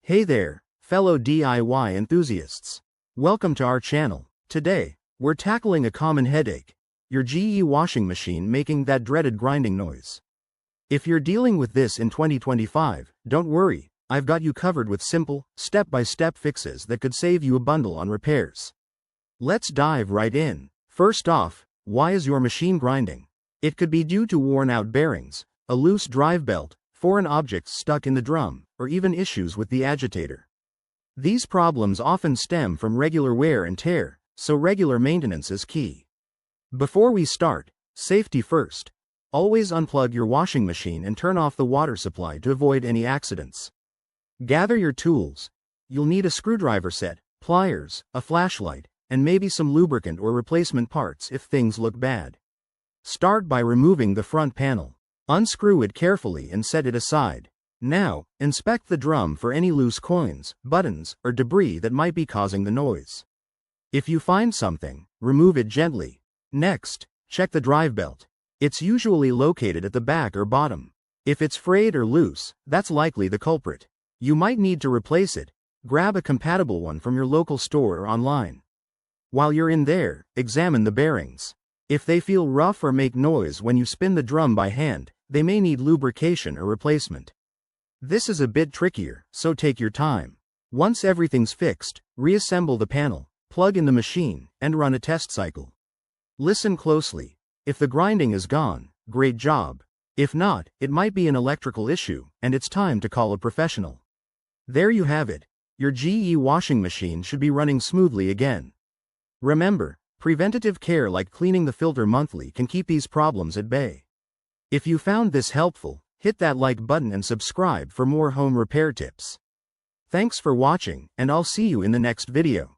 Hey there, fellow DIY enthusiasts. Welcome to our channel. Today, we're tackling a common headache, your GE washing machine making that dreaded grinding noise. If you're dealing with this in 2025, don't worry, I've got you covered with simple, step-by-step fixes that could save you a bundle on repairs. Let's dive right in. First off, why is your machine grinding? It could be due to worn-out bearings, a loose drive belt, foreign objects stuck in the drum, or even issues with the agitator. These problems often stem from regular wear and tear, so regular maintenance is key. Before we start, safety first. Always unplug your washing machine and turn off the water supply to avoid any accidents. Gather your tools. You'll need a screwdriver set, pliers, a flashlight, and maybe some lubricant or replacement parts if things look bad. Start by removing the front panel. Unscrew it carefully and set it aside. Now, inspect the drum for any loose coins, buttons, or debris that might be causing the noise. If you find something, remove it gently. Next, check the drive belt. It's usually located at the back or bottom. If it's frayed or loose, that's likely the culprit. You might need to replace it. Grab a compatible one from your local store or online. While you're in there, examine the bearings. If they feel rough or make noise when you spin the drum by hand, they may need lubrication or replacement. This is a bit trickier, so take your time. Once everything's fixed, reassemble the panel, plug in the machine, and run a test cycle. Listen closely. If the grinding is gone, great job. If not, it might be an electrical issue, and it's time to call a professional. There you have it. Your GE washing machine should be running smoothly again. Remember, preventative care like cleaning the filter monthly can keep these problems at bay. If you found this helpful, hit that like button and subscribe for more home repair tips. Thanks for watching, and I'll see you in the next video.